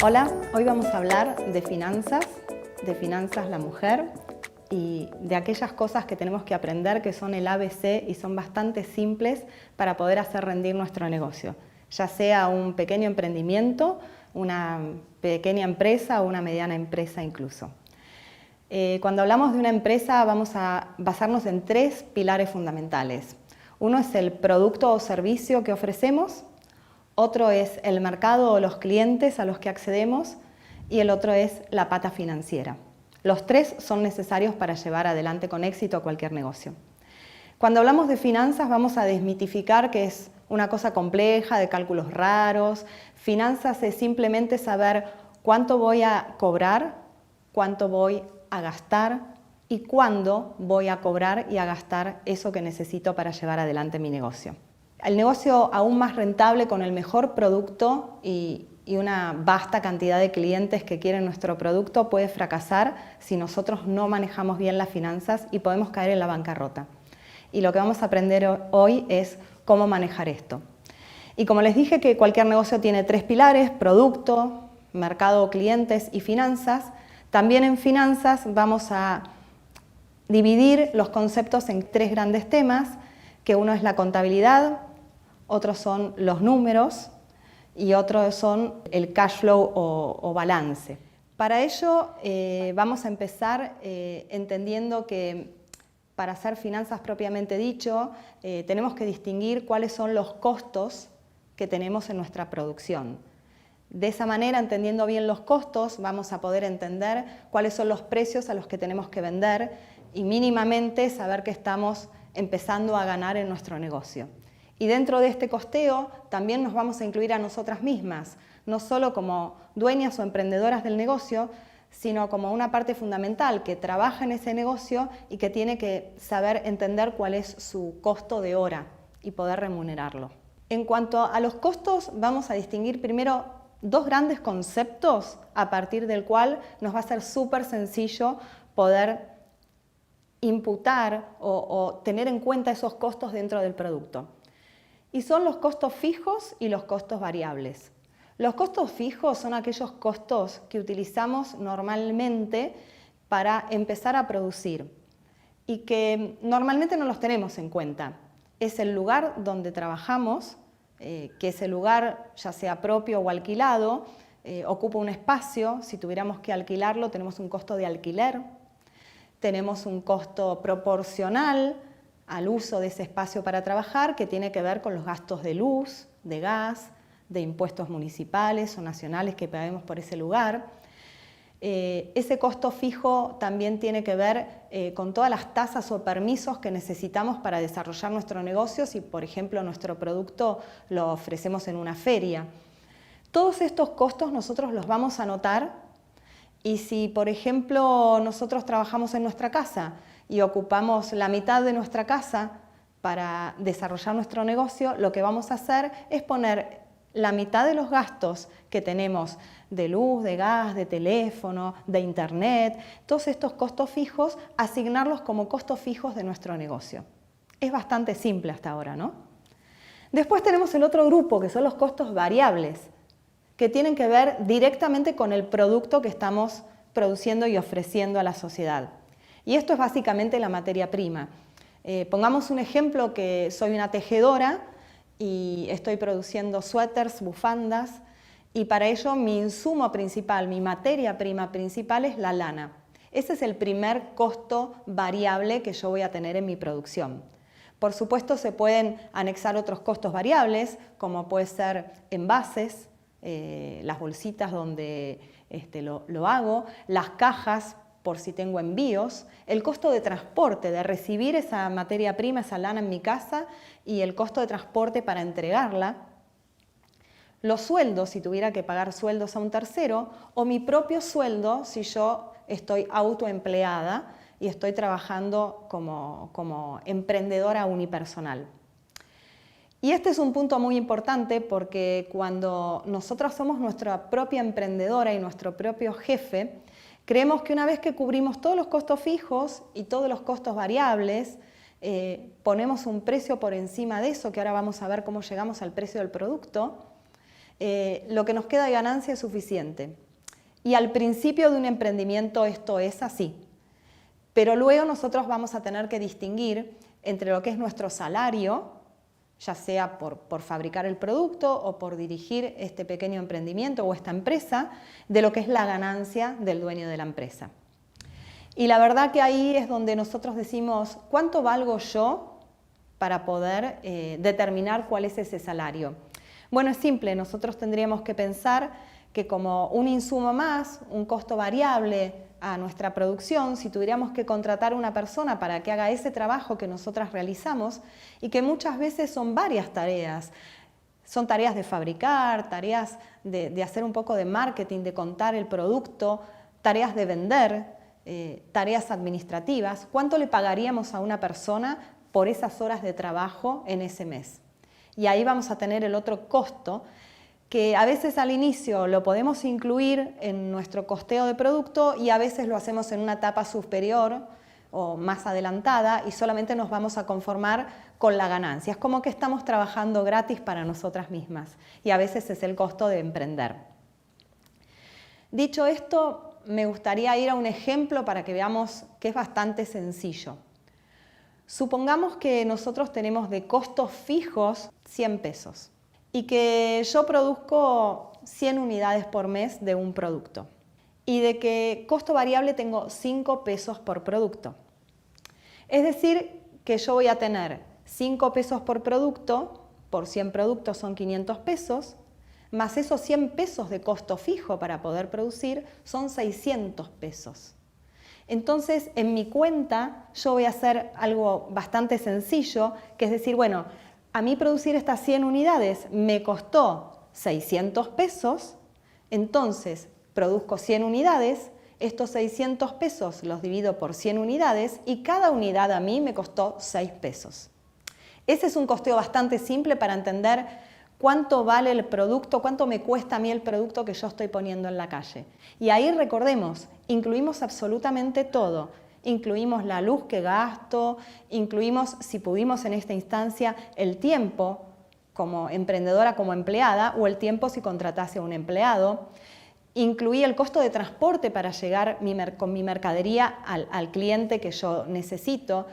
Hola, hoy vamos a hablar de finanzas la mujer y de aquellas cosas que tenemos que aprender que son el ABC y son bastante simples para poder hacer rendir nuestro negocio, ya sea un pequeño emprendimiento, una pequeña empresa o una mediana empresa incluso. Cuando hablamos de una empresa vamos a basarnos en tres pilares fundamentales. Uno es el producto o servicio que ofrecemos, otro es el mercado o los clientes a los que accedemos y el otro es la pata financiera. Los tres son necesarios para llevar adelante con éxito cualquier negocio. Cuando hablamos de finanzas vamos a desmitificar que es una cosa compleja, de cálculos raros. Finanzas es simplemente saber cuánto voy a cobrar, cuánto voy a gastar y cuándo voy a cobrar y a gastar eso que necesito para llevar adelante mi negocio. El negocio aún más rentable con el mejor producto y una vasta cantidad de clientes que quieren nuestro producto puede fracasar si nosotros no manejamos bien las finanzas y podemos caer en la bancarrota. Y lo que vamos a aprender hoy es cómo manejar esto. Y como les dije que cualquier negocio tiene tres pilares: producto, mercado, clientes y finanzas. También en finanzas vamos a dividir los conceptos en tres grandes temas, que uno es la contabilidad, otros son los números y otros son el cash flow o balance. Para ello vamos a empezar entendiendo que para hacer finanzas propiamente dicho tenemos que distinguir cuáles son los costos que tenemos en nuestra producción. De esa manera, entendiendo bien los costos, vamos a poder entender cuáles son los precios a los que tenemos que vender y mínimamente saber que estamos empezando a ganar en nuestro negocio. Y dentro de este costeo también nos vamos a incluir a nosotras mismas, no solo como dueñas o emprendedoras del negocio, sino como una parte fundamental que trabaja en ese negocio y que tiene que saber entender cuál es su costo de hora y poder remunerarlo. En cuanto a los costos, vamos a distinguir primero dos grandes conceptos a partir del cual nos va a ser súper sencillo poder imputar o tener en cuenta esos costos dentro del producto. Y son los costos fijos y los costos variables. Los costos fijos son aquellos costos que utilizamos normalmente para empezar a producir y que normalmente no los tenemos en cuenta. Es el lugar donde trabajamos, que ese lugar, ya sea propio o alquilado, ocupa un espacio. Si tuviéramos que alquilarlo, tenemos un costo de alquiler. Tenemos un costo proporcional al uso de ese espacio para trabajar, que tiene que ver con los gastos de luz, de gas, de impuestos municipales o nacionales que paguemos por ese lugar. Ese costo fijo también tiene que ver con todas las tasas o permisos que necesitamos para desarrollar nuestro negocio si, por ejemplo, nuestro producto lo ofrecemos en una feria. Todos estos costos nosotros los vamos a anotar y si, por ejemplo, nosotros trabajamos en nuestra casa y ocupamos la mitad de nuestra casa para desarrollar nuestro negocio, lo que vamos a hacer es poner la mitad de los gastos que tenemos de luz, de gas, de teléfono, de internet, todos estos costos fijos, asignarlos como costos fijos de nuestro negocio. Es bastante simple hasta ahora, ¿no? Después tenemos el otro grupo, que son los costos variables, que tienen que ver directamente con el producto que estamos produciendo y ofreciendo a la sociedad. Y esto es básicamente la materia prima. Pongamos un ejemplo, que soy una tejedora y estoy produciendo suéteres, bufandas, y para ello mi insumo principal, mi materia prima principal es la lana. Ese es el primer costo variable que yo voy a tener en mi producción. Por supuesto se pueden anexar otros costos variables, como puede ser envases, las bolsitas donde lo hago, las cajas por si tengo envíos, el costo de transporte, de recibir esa materia prima, esa lana en mi casa y el costo de transporte para entregarla, los sueldos si tuviera que pagar sueldos a un tercero o mi propio sueldo si yo estoy autoempleada y estoy trabajando como emprendedora unipersonal. Y este es un punto muy importante porque cuando nosotros somos nuestra propia emprendedora y nuestro propio jefe, creemos que una vez que cubrimos todos los costos fijos y todos los costos variables, ponemos un precio por encima de eso, que ahora vamos a ver cómo llegamos al precio del producto, lo que nos queda de ganancia es suficiente. Y al principio de un emprendimiento esto es así. Pero luego nosotros vamos a tener que distinguir entre lo que es nuestro salario, ya sea por fabricar el producto o por dirigir este pequeño emprendimiento o esta empresa, de lo que es la ganancia del dueño de la empresa. Y la verdad que ahí es donde nosotros decimos, ¿cuánto valgo yo para poder determinar cuál es ese salario? Bueno, es simple, nosotros tendríamos que pensar que como un insumo más, un costo variable a nuestra producción, si tuviéramos que contratar a una persona para que haga ese trabajo que nosotras realizamos y que muchas veces son varias tareas. Son tareas de fabricar, tareas de hacer un poco de marketing, de contar el producto, tareas de vender, tareas administrativas. ¿Cuánto le pagaríamos a una persona por esas horas de trabajo en ese mes? Y ahí vamos a tener el otro costo, que a veces al inicio lo podemos incluir en nuestro costeo de producto y a veces lo hacemos en una etapa superior o más adelantada y solamente nos vamos a conformar con la ganancia. Es como que estamos trabajando gratis para nosotras mismas y a veces es el costo de emprender. Dicho esto, me gustaría ir a un ejemplo para que veamos que es bastante sencillo. Supongamos que nosotros tenemos de costos fijos 100 pesos y que yo produzco 100 unidades por mes de un producto y de que costo variable tengo 5 pesos por producto. Es decir, que yo voy a tener 5 pesos por producto, por 100 productos son 500 pesos, más esos 100 pesos de costo fijo para poder producir son 600 pesos. Entonces, en mi cuenta yo voy a hacer algo bastante sencillo, que es decir, bueno, a mí producir estas 100 unidades me costó 600 pesos, entonces produzco 100 unidades, estos 600 pesos los divido por 100 unidades y cada unidad a mí me costó 6 pesos. Ese es un costeo bastante simple para entender cuánto vale el producto, cuánto me cuesta a mí el producto que yo estoy poniendo en la calle. Y ahí recordemos, incluimos absolutamente todo. Incluimos la luz que gasto, incluimos, si pudimos en esta instancia, el tiempo como emprendedora, como empleada, o el tiempo si contratase a un empleado. Incluí el costo de transporte para llegar con mi mercadería al cliente que yo necesito.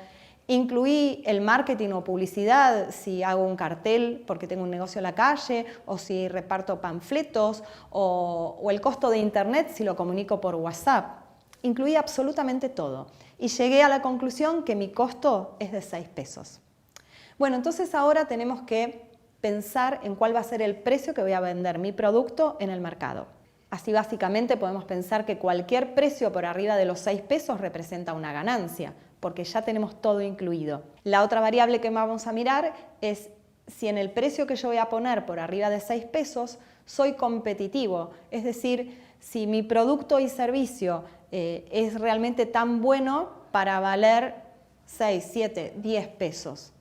Incluí el marketing o publicidad, si hago un cartel porque tengo un negocio en la calle, o si reparto panfletos, o el costo de internet si lo comunico por WhatsApp. Incluí absolutamente todo y llegué a la conclusión que mi costo es de 6 pesos. Bueno, entonces ahora tenemos que pensar en cuál va a ser el precio que voy a vender mi producto en el mercado. Así básicamente podemos pensar que cualquier precio por arriba de los 6 pesos representa una ganancia, porque ya tenemos todo incluido. La otra variable que vamos a mirar es si en el precio que yo voy a poner por arriba de 6 pesos soy competitivo, es decir, si mi producto y servicio es realmente tan bueno para valer 6, 7, 10 pesos.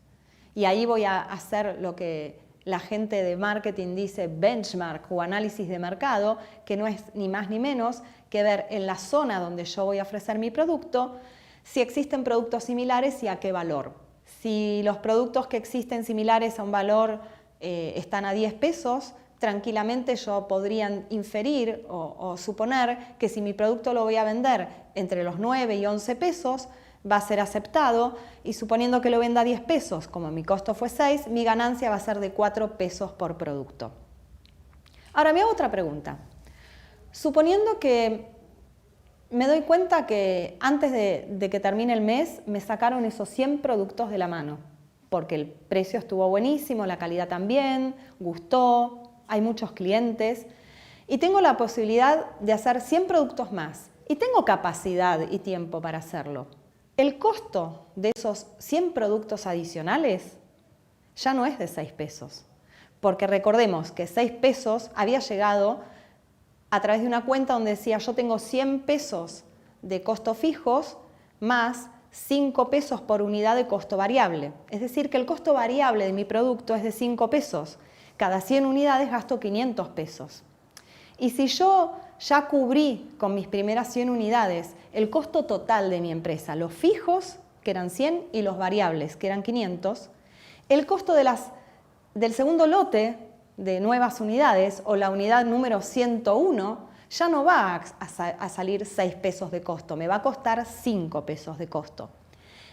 Y ahí voy a hacer lo que la gente de marketing dice benchmark o análisis de mercado, que no es ni más ni menos que ver en la zona donde yo voy a ofrecer mi producto si existen productos similares y a qué valor. Si los productos que existen similares a un valor están a 10 pesos, tranquilamente yo podría inferir o suponer que si mi producto lo voy a vender entre los 9 y 11 pesos, va a ser aceptado y suponiendo que lo venda a 10 pesos, como mi costo fue 6, mi ganancia va a ser de 4 pesos por producto. Ahora me hago otra pregunta. Suponiendo que me doy cuenta que antes de que termine el mes me sacaron esos 100 productos de la mano, porque el precio estuvo buenísimo, la calidad también, gustó, hay muchos clientes y tengo la posibilidad de hacer 100 productos más y tengo capacidad y tiempo para hacerlo. El costo de esos 100 productos adicionales ya no es de 6 pesos, porque recordemos que 6 pesos había llegado a través de una cuenta donde decía yo tengo 100 pesos de costos fijos más 5 pesos por unidad de costo variable. Es decir, que el costo variable de mi producto es de 5 pesos. Cada 100 unidades gasto 500 pesos. Y si yo ya cubrí con mis primeras 100 unidades el costo total de mi empresa, los fijos, que eran 100, y los variables, que eran 500, el costo del segundo lote de nuevas unidades o la unidad número 101 ya no va a salir 6 pesos de costo, me va a costar 5 pesos de costo.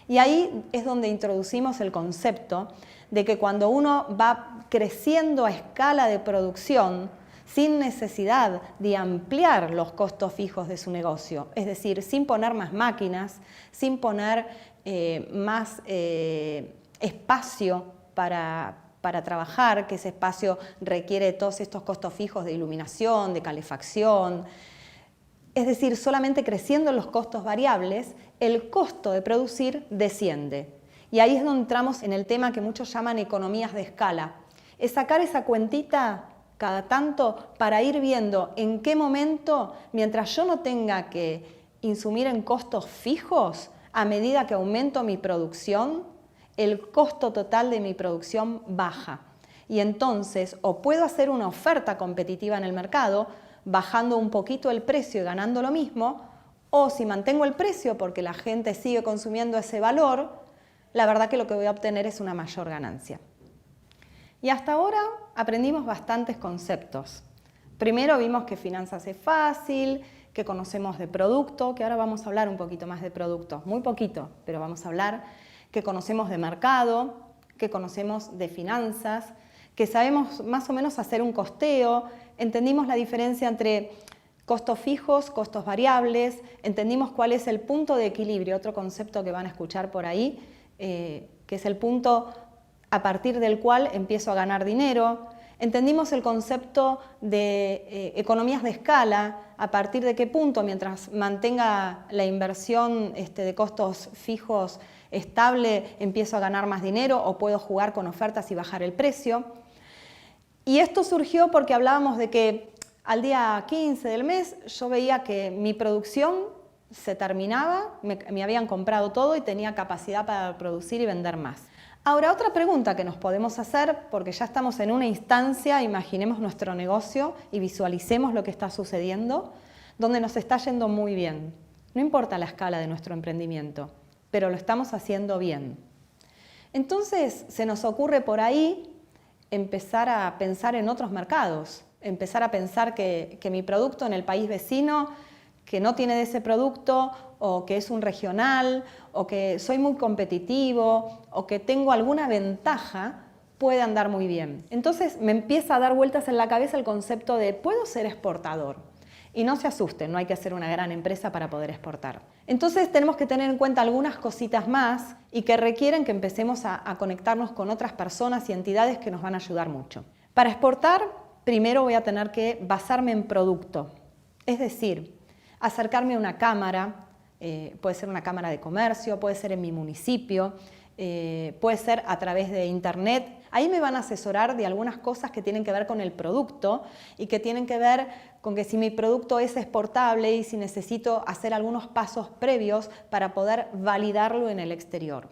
Y ahí es donde introducimos el concepto de que cuando uno va creciendo a escala de producción, sin necesidad de ampliar los costos fijos de su negocio, es decir, sin poner más máquinas, sin poner más espacio para trabajar, que ese espacio requiere todos estos costos fijos de iluminación, de calefacción. Es decir, solamente creciendo los costos variables, el costo de producir desciende. Y ahí es donde entramos en el tema que muchos llaman economías de escala. Es sacar esa cuentita cada tanto para ir viendo en qué momento, mientras yo no tenga que insumir en costos fijos, a medida que aumento mi producción, el costo total de mi producción baja. Y entonces o puedo hacer una oferta competitiva en el mercado, bajando un poquito el precio y ganando lo mismo, o si mantengo el precio porque la gente sigue consumiendo ese valor, la verdad que lo que voy a obtener es una mayor ganancia. Y hasta ahora aprendimos bastantes conceptos. Primero vimos que finanzas es fácil, que conocemos de producto, que ahora vamos a hablar un poquito más de producto, muy poquito, pero vamos a hablar, que conocemos de mercado, que conocemos de finanzas, que sabemos más o menos hacer un costeo, entendimos la diferencia entre costos fijos, costos variables, entendimos cuál es el punto de equilibrio, otro concepto que van a escuchar por ahí, que es el punto a partir del cual empiezo a ganar dinero. Entendimos el concepto de economías de escala, a partir de qué punto, mientras mantenga la inversión de costos fijos estable, empiezo a ganar más dinero o puedo jugar con ofertas y bajar el precio. Y esto surgió porque hablábamos de que al día 15 del mes yo veía que mi producción se terminaba, me habían comprado todo y tenía capacidad para producir y vender más. Ahora, otra pregunta que nos podemos hacer, porque ya estamos en una instancia, imaginemos nuestro negocio y visualicemos lo que está sucediendo, donde nos está yendo muy bien. No importa la escala de nuestro emprendimiento, pero lo estamos haciendo bien. Entonces, se nos ocurre por ahí empezar a pensar en otros mercados, empezar a pensar que mi producto en el país vecino, que no tiene de ese producto, o que es un regional, o que soy muy competitivo, o que tengo alguna ventaja, puede andar muy bien. Entonces me empieza a dar vueltas en la cabeza el concepto de ¿puedo ser exportador? Y no se asusten, no hay que ser una gran empresa para poder exportar. Entonces tenemos que tener en cuenta algunas cositas más y que requieren que empecemos a conectarnos con otras personas y entidades que nos van a ayudar mucho. Para exportar, primero voy a tener que basarme en producto, es decir, acercarme a una cámara, puede ser una cámara de comercio, puede ser en mi municipio, puede ser a través de internet. Ahí me van a asesorar de algunas cosas que tienen que ver con el producto y que tienen que ver con que si mi producto es exportable y si necesito hacer algunos pasos previos para poder validarlo en el exterior.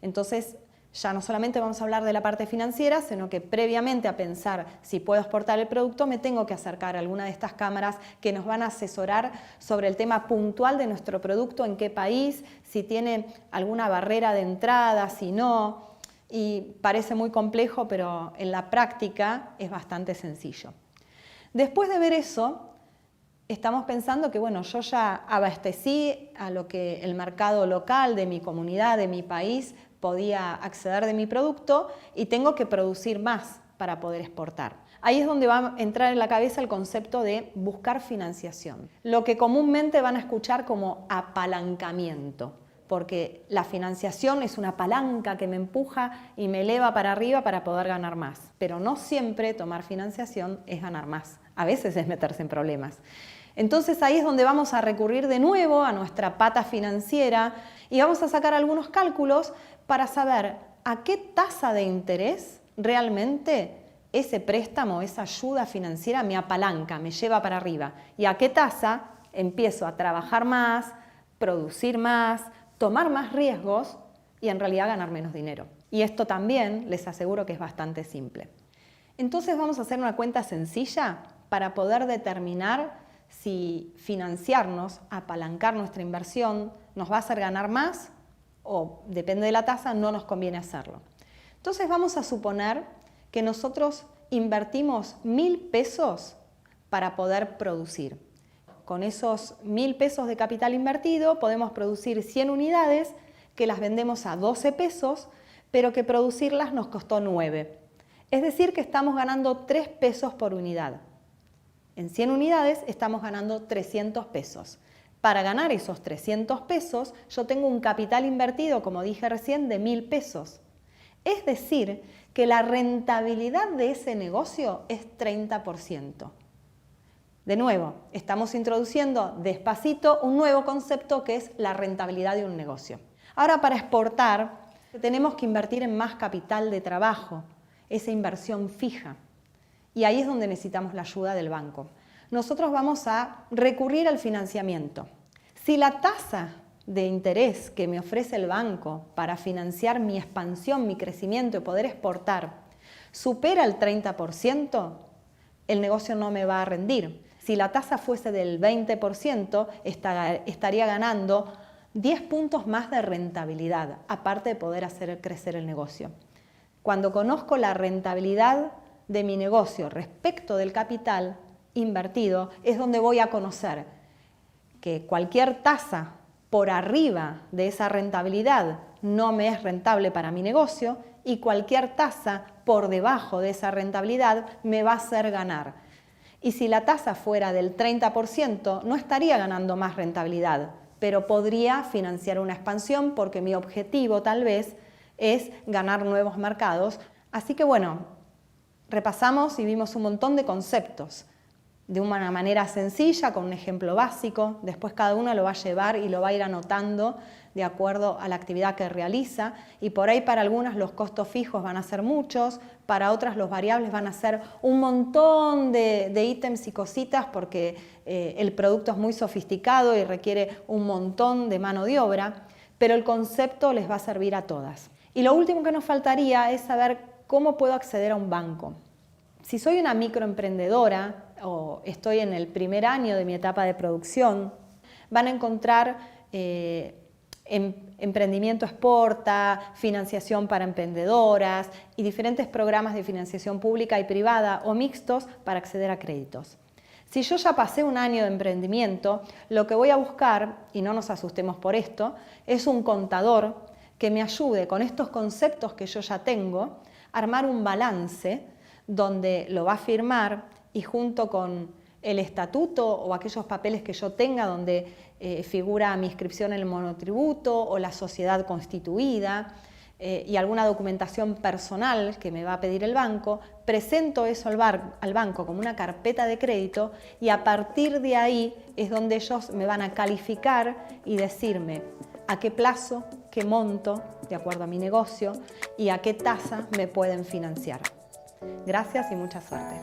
Entonces, ya no solamente vamos a hablar de la parte financiera, sino que previamente a pensar si puedo exportar el producto, me tengo que acercar a alguna de estas cámaras que nos van a asesorar sobre el tema puntual de nuestro producto, en qué país, si tiene alguna barrera de entrada, si no. Y parece muy complejo, pero en la práctica es bastante sencillo. Después de ver eso, estamos pensando que bueno, yo ya abastecí a lo que el mercado local de mi comunidad, de mi país, podía acceder de mi producto y tengo que producir más para poder exportar. Ahí es donde va a entrar en la cabeza el concepto de buscar financiación, lo que comúnmente van a escuchar como apalancamiento, porque la financiación es una palanca que me empuja y me eleva para arriba para poder ganar más, pero no siempre tomar financiación es ganar más, a veces es meterse en problemas. Entonces ahí es donde vamos a recurrir de nuevo a nuestra pata financiera y vamos a sacar algunos cálculos para saber a qué tasa de interés realmente ese préstamo, esa ayuda financiera me apalanca, me lleva para arriba y a qué tasa empiezo a trabajar más, producir más, tomar más riesgos y en realidad ganar menos dinero. Y esto también les aseguro que es bastante simple. Entonces vamos a hacer una cuenta sencilla para poder determinar si financiarnos, apalancar nuestra inversión, nos va a hacer ganar más o, depende de la tasa, no nos conviene hacerlo. Entonces vamos a suponer que nosotros invertimos 1.000 pesos para poder producir. Con esos 1.000 pesos de capital invertido podemos producir 100 unidades que las vendemos a 12 pesos, pero que producirlas nos costó 9. Es decir, que estamos ganando 3 pesos por unidad. En 100 unidades estamos ganando 300 pesos. Para ganar esos 300 pesos, yo tengo un capital invertido, como dije recién, de 1.000 pesos. Es decir, que la rentabilidad de ese negocio es 30%. De nuevo, estamos introduciendo despacito un nuevo concepto que es la rentabilidad de un negocio. Ahora, para exportar, tenemos que invertir en más capital de trabajo, esa inversión fija. Y ahí es donde necesitamos la ayuda del banco. Nosotros vamos a recurrir al financiamiento. Si la tasa de interés que me ofrece el banco para financiar mi expansión, mi crecimiento y poder exportar supera el 30%, el negocio no me va a rendir. Si la tasa fuese del 20%, estaría ganando 10 puntos más de rentabilidad, aparte de poder hacer crecer el negocio. Cuando conozco la rentabilidad de mi negocio respecto del capital invertido, es donde voy a conocer que cualquier tasa por arriba de esa rentabilidad no me es rentable para mi negocio y cualquier tasa por debajo de esa rentabilidad me va a hacer ganar. Y si la tasa fuera del 30%, no estaría ganando más rentabilidad, pero podría financiar una expansión porque mi objetivo tal vez es ganar nuevos mercados. Así que bueno, repasamos y vimos un montón de conceptos de una manera sencilla, con un ejemplo básico. Después cada uno lo va a llevar y lo va a ir anotando de acuerdo a la actividad que realiza. Y por ahí para algunas los costos fijos van a ser muchos, para otras los variables van a ser un montón de ítems y cositas porque el producto es muy sofisticado y requiere un montón de mano de obra, pero el concepto les va a servir a todas. Y lo último que nos faltaría es saber ¿cómo puedo acceder a un banco? Si soy una microemprendedora o estoy en el primer año de mi etapa de producción, van a encontrar Emprendimiento Exporta, financiación para emprendedoras y diferentes programas de financiación pública y privada o mixtos para acceder a créditos. Si yo ya pasé un año de emprendimiento, lo que voy a buscar, y no nos asustemos por esto, es un contador que me ayude con estos conceptos que yo ya tengo, armar un balance donde lo va a firmar y junto con el estatuto o aquellos papeles que yo tenga donde figura mi inscripción en el monotributo o la sociedad constituida y alguna documentación personal que me va a pedir el banco, presento eso al banco como una carpeta de crédito y a partir de ahí es donde ellos me van a calificar y decirme a qué plazo, qué monto, de acuerdo a mi negocio, y a qué tasa me pueden financiar. Gracias y mucha suerte.